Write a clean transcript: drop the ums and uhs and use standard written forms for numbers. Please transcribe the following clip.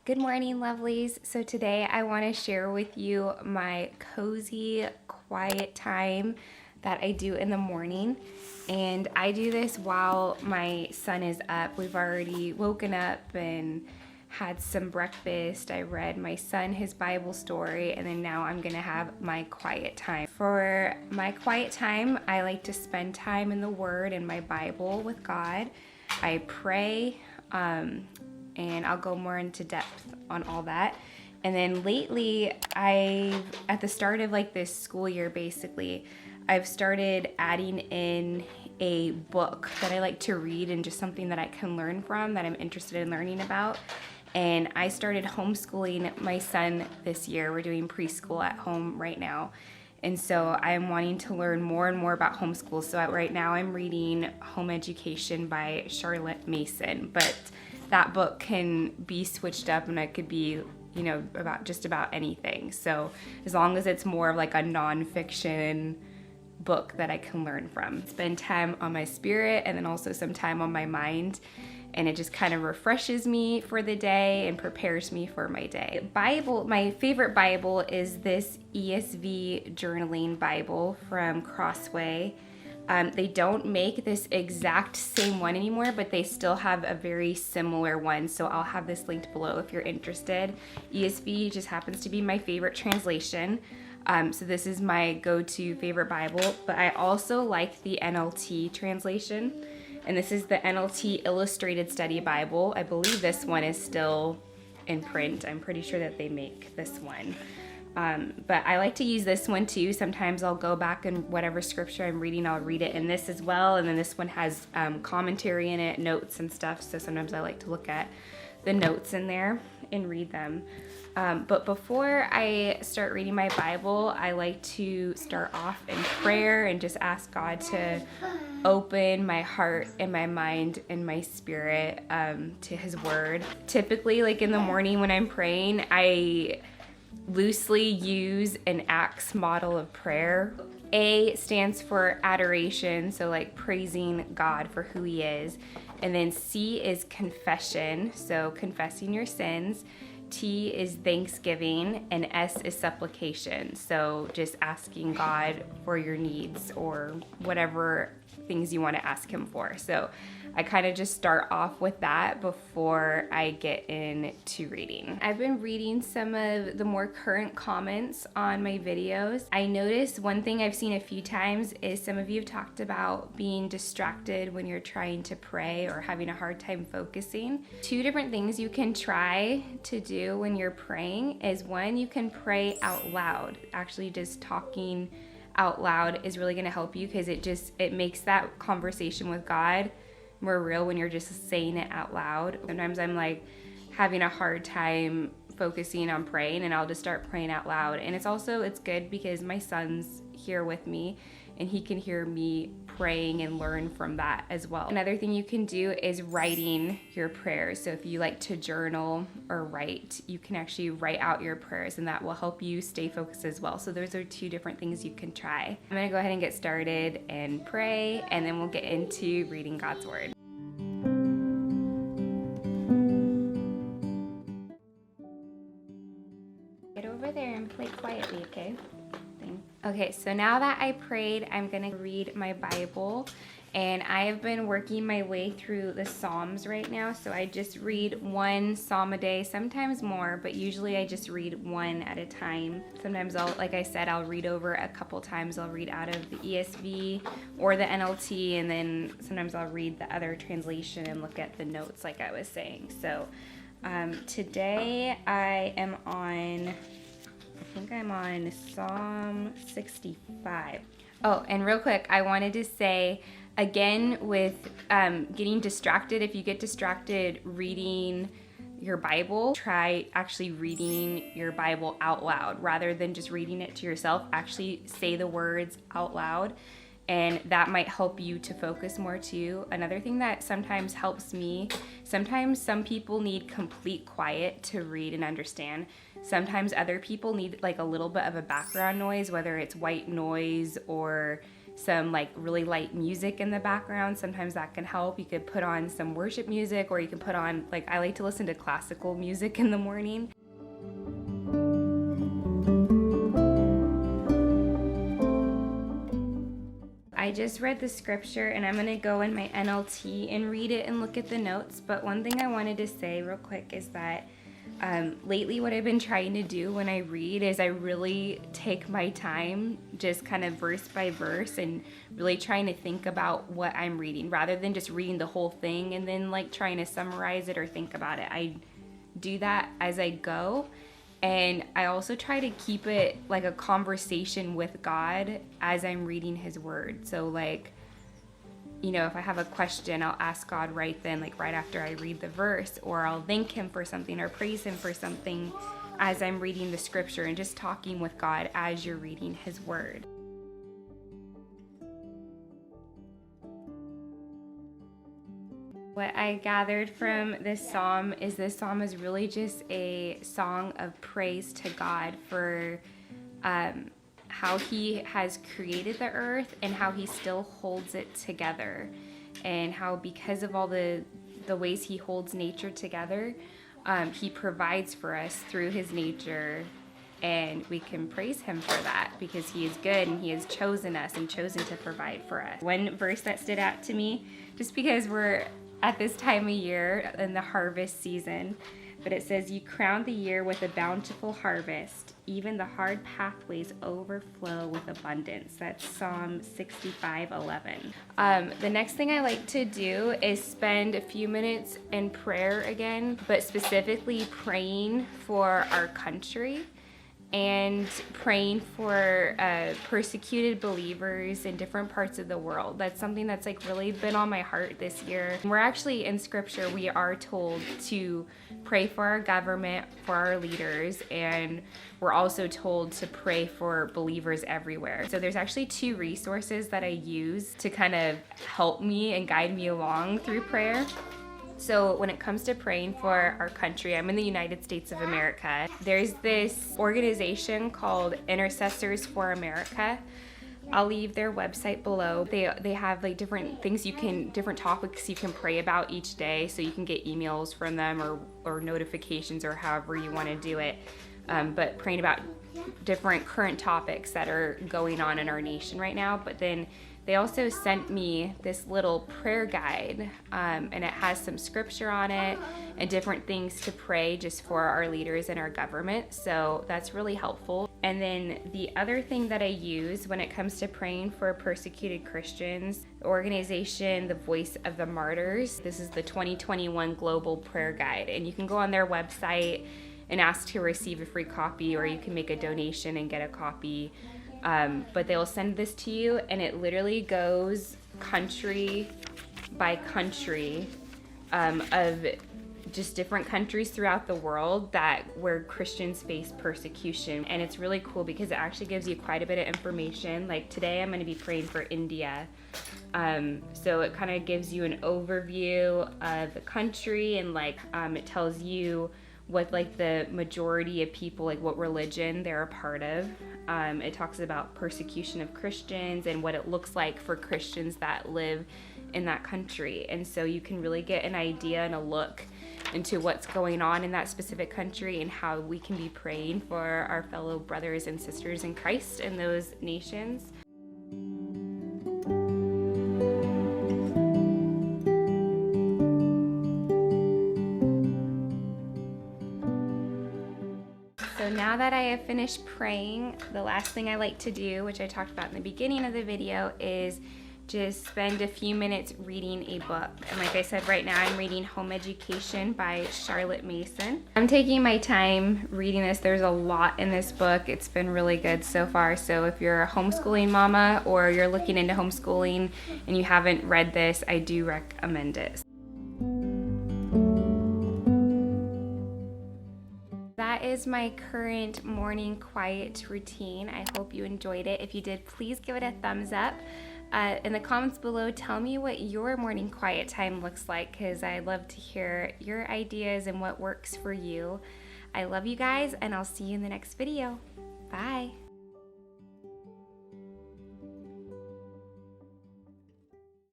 Good morning, lovelies. So today I want to share with you my cozy, quiet time that I do in the morning. And I do this while my son is up. We've already woken up and had some breakfast. I read my son his Bible story, and then now I'm going to have my quiet time. For my quiet time, I like to spend time in the Word and my Bible with God. I pray, and I'll go more into depth on all that. And then lately, at the start of like this school year, basically, I've started adding in a book that I like to read and just something that I can learn from, that I'm interested in learning about. And I started homeschooling my son this year. We're doing preschool at home right now. And so I'm wanting to learn more and more about homeschool. So right now I'm reading Home Education by Charlotte Mason, but that book can be switched up and it could be, about just about anything. So as long as it's more of like a nonfiction book that I can learn from. Spend time on my spirit and then also some time on my mind. And it just kind of refreshes me for the day and prepares me for my day. Bible, my favorite Bible is this ESV Journaling Bible from Crossway. They don't make this exact same one anymore, but they still have a very similar one. So I'll have this linked below if you're interested. ESV just happens to be my favorite translation. So this is my go-to favorite Bible, but I also like the NLT translation. And this is the NLT Illustrated Study Bible. I believe this one is still in print. I'm pretty sure that they make this one. But I like to use this one too. Sometimes I'll go back and whatever scripture I'm reading, I'll read it in this as well. And then this one has commentary in it, notes and stuff. So sometimes I like to look at the notes in there and read them. But before I start reading my Bible, I like to start off in prayer and just ask God to open my heart and my mind and my spirit to His Word. Typically, like in the morning when I'm praying, I loosely use an Acts model of prayer. A stands for adoration, so like praising God for who He is. And then C is confession, so confessing your sins. T is thanksgiving, and S is supplication, so just asking God for your needs or whatever things you want to ask Him for. So I kind of just start off with that before I get into reading. I've been reading some of the more current comments on my videos. I noticed one thing I've seen a few times is some of you have talked about being distracted when you're trying to pray or having a hard time focusing. Two different things you can try to do when you're praying is one, you can pray out loud. Actually just talking out loud is really going to help you because it makes that conversation with God more real when you're just saying it out loud. Sometimes I'm like having a hard time focusing on praying and I'll just start praying out loud. And it's good because my son's here with me and he can hear me praying and learn from that as well. Another thing you can do is writing your prayers. So if you like to journal or write, you can actually write out your prayers and that will help you stay focused as well. So those are two different things you can try. I'm gonna go ahead and get started and pray, and then we'll get into reading God's Word. Get over there and play quietly, okay? Okay, so now that I prayed, I'm gonna read my Bible, and I have been working my way through the Psalms right now, so I just read one Psalm a day, sometimes more, but usually I just read one at a time. Sometimes like I said, I'll read over a couple times. I'll read out of the ESV or the NLT, and then sometimes I'll read the other translation and look at the notes like I was saying. So today I'm on Psalm 65. Oh, and real quick, I wanted to say, again, with getting distracted, if you get distracted reading your Bible, try actually reading your Bible out loud rather than just reading it to yourself. Actually say the words out loud, and that might help you to focus more too. Another thing that sometimes helps me, sometimes some people need complete quiet to read and understand. Sometimes other people need like a little bit of a background noise, whether it's white noise or some like really light music in the background. Sometimes that can help. You could put on some worship music, or you can put on, like, I like to listen to classical music in the morning. I just read the scripture, and I'm going to go in my NLT and read it and look at the notes. But one thing I wanted to say real quick is that lately what I've been trying to do when I read is I really take my time, just kind of verse by verse, and really trying to think about what I'm reading rather than just reading the whole thing and then like trying to summarize it or think about it. I do that as I go. And I also try to keep it like a conversation with God as I'm reading his word. So like, you know, if I have a question, I'll ask God right then, like right after I read the verse, or I'll thank him for something or praise him for something as I'm reading the scripture, and just talking with God as you're reading his word. What I gathered from this psalm is really just a song of praise to God for how he has created the earth and how he still holds it together, and how because of all the ways he holds nature together, he provides for us through his nature, and we can praise him for that because he is good and he has chosen us and chosen to provide for us. One verse that stood out to me, just because we're at this time of year in the harvest season, but it says, "You crown the year with a bountiful harvest. Even the hard pathways overflow with abundance." That's Psalm 65:11. The next thing I like to do is spend a few minutes in prayer again, but specifically praying for our country and praying for persecuted believers in different parts of the world. That's something that's like really been on my heart this year. We're actually in scripture, we are told to pray for our government, for our leaders, and we're also told to pray for believers everywhere. So there's actually 2 resources that I use to kind of help me and guide me along through prayer. So when it comes to praying for our country, I'm in the United States of America. There's this organization called Intercessors for America. I'll leave their website below. They have like different things different topics you can pray about each day, so you can get emails from them or notifications, or however you want to do it. But praying about different current topics that are going on in our nation right now. But then they also sent me this little prayer guide, and it has some scripture on it and different things to pray just for our leaders and our government. So that's really helpful. And then the other thing that I use when it comes to praying for persecuted Christians, the organization, the Voice of the Martyrs. This is the 2021 Global Prayer Guide, and you can go on their website and ask to receive a free copy, or you can make a donation and get a copy. But they'll send this to you, and it literally goes country by country of just different countries throughout the world where Christians face persecution. And it's really cool because it actually gives you quite a bit of information. Like today I'm going to be praying for India. So it kind of gives you an overview of the country, and like it tells you what like the majority of people, like what religion they're a part of. It talks about persecution of Christians and what it looks like for Christians that live in that country. And so you can really get an idea and a look into what's going on in that specific country and how we can be praying for our fellow brothers and sisters in Christ in those nations. So now that I have finished praying, the last thing I like to do, which I talked about in the beginning of the video, is just spend a few minutes reading a book. And like I said, right now I'm reading Home Education by Charlotte Mason. I'm taking my time reading this. There's a lot in this book. It's been really good so far. So if you're a homeschooling mama or you're looking into homeschooling and you haven't read this, I do recommend it. That is my current morning quiet routine. I hope you enjoyed it. If you did, please give it a thumbs up. In the comments below, tell me what your morning quiet time looks like, because I'd love to hear your ideas and what works for you. I love you guys, and I'll see you in the next video. Bye.